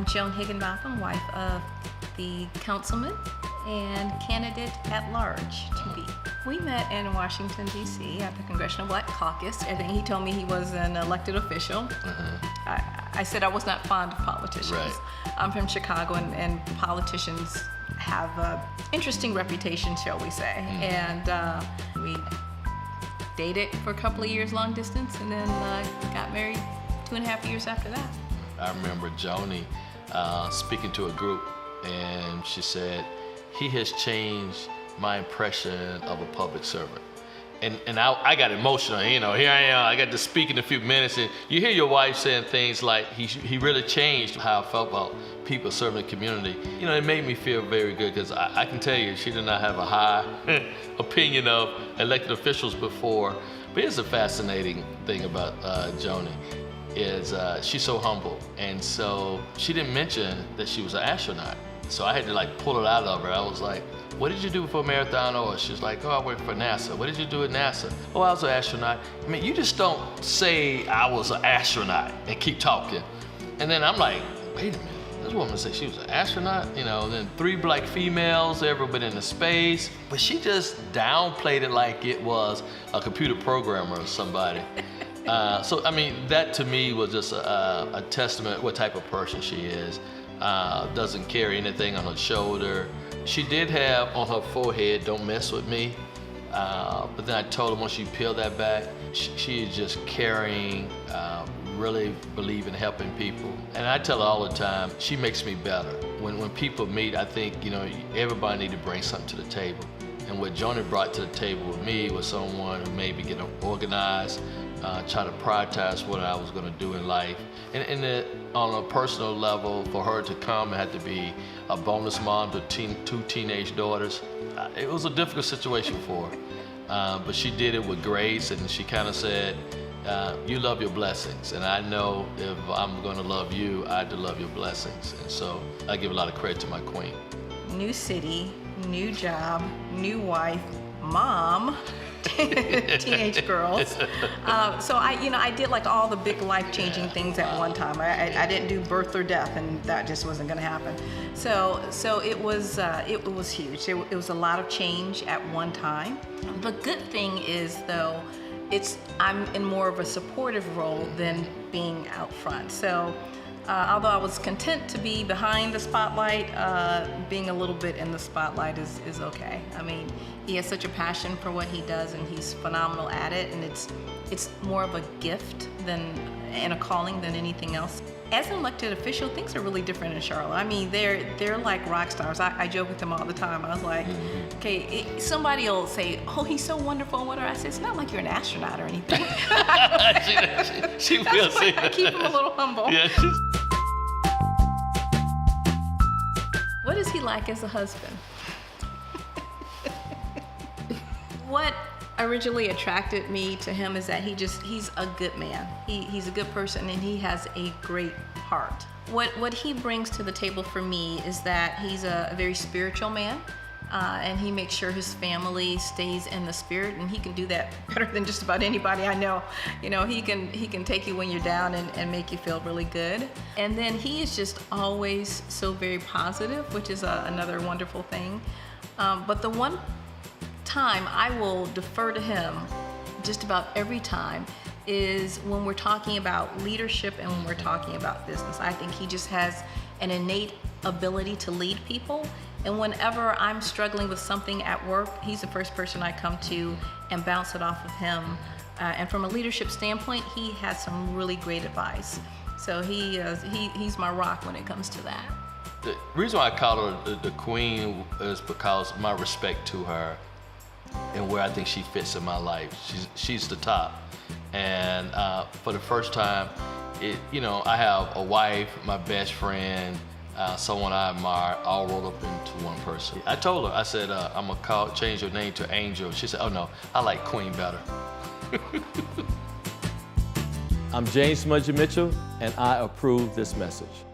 Joan Higginbotham, wife of the councilman and candidate at large to be. We met in Washington, D.C. at the Congressional Black Caucus, and then he told me he was an elected official. I said I was not fond of politicians. Right. I'm from Chicago, and politicians have an interesting reputation, shall we say. And we dated for a couple of years long distance, and then got married 2.5 years after that. I remember Joni speaking to a group, and she said, "He has changed my impression of a public servant." And I got emotional, you know, here I am, I got to speak in a few minutes, and you hear your wife saying things like, he really changed how I felt about people serving the community. You know, it made me feel very good, because I can tell you, she did not have a high opinion of elected officials before. But here's the fascinating thing about Joni, is she's so humble, and so she didn't mention that she was an astronaut. So I had to like pull it out of her. I was like, "What did you do before Marathon Oil?" She's like, "Oh, I worked for NASA." "What did you do at NASA?" "Oh, I was an astronaut." I mean, you just don't say I was an astronaut and keep talking. And then I'm like, wait a minute, this woman said she was an astronaut? You know, then 3 black females ever been into space. But she just downplayed it like it was a computer programmer or somebody. So, I mean, that to me was just a testament what type of person she is. Doesn't carry anything on her shoulder. She did have on her forehead, "Don't mess with me." But then I told her once you peel that back, she is just caring, really believe in helping people. And I tell her all the time, she makes me better. When people meet, I think, you know, everybody need to bring something to the table. And what Joni brought to the table with me was someone who made me get organized, try to prioritize what I was going to do in life. And on a personal level, for her to come and have to be a bonus mom to 2 teenage daughters, it was a difficult situation for her. But she did it with grace, and she kind of said, "You love your blessings, and I know if I'm going to love you, I have to love your blessings." And so I give a lot of credit to my queen. New city, new job, new wife, mom, teenage girls. So I did like all the big life-changing things at one time. I didn't do birth or death, and that just wasn't going to happen. So it was huge. It was a lot of change at one time. The good thing is, though, I'm in more of a supportive role than being out front. So although I was content to be behind the spotlight, being a little bit in the spotlight is okay. I mean, he has such a passion for what he does, and he's phenomenal at it, and it's more of a gift and a calling than anything else. As an elected official, things are really different in Charlotte. I mean, they're like rock stars. I joke with them all the time. I was like, okay, somebody will say, "Oh, he's so wonderful," and whatever. I said, "It's not like you're an astronaut or anything." she will say that. I keep him a little humble. Yeah, What is he like as a husband? What originally attracted me to him is that he's a good man. He's a good person, and he has a great heart. What he brings to the table for me is that he's a very spiritual man, and he makes sure his family stays in the spirit, and he can do that better than just about anybody I know. You know, he can take you when you're down and make you feel really good. And then he is just always so very positive, which is another wonderful thing. But the one time I will defer to him just about every time is when we're talking about leadership and when we're talking about business. I think he just has an innate ability to lead people, and whenever I'm struggling with something at work, he's the first person I come to and bounce it off of him. And from a leadership standpoint, he has some really great advice. So he's my rock when it comes to that. The reason why I call her the queen is because my respect to her and where I think she fits in my life. She's the top. And for the first time, I have a wife, my best friend, someone I admire, all rolled up into one person. I told her, I said, I'm gonna change your name to Angel. She said, "Oh no, I like Queen better." I'm James Smuggie Mitchell, and I approve this message.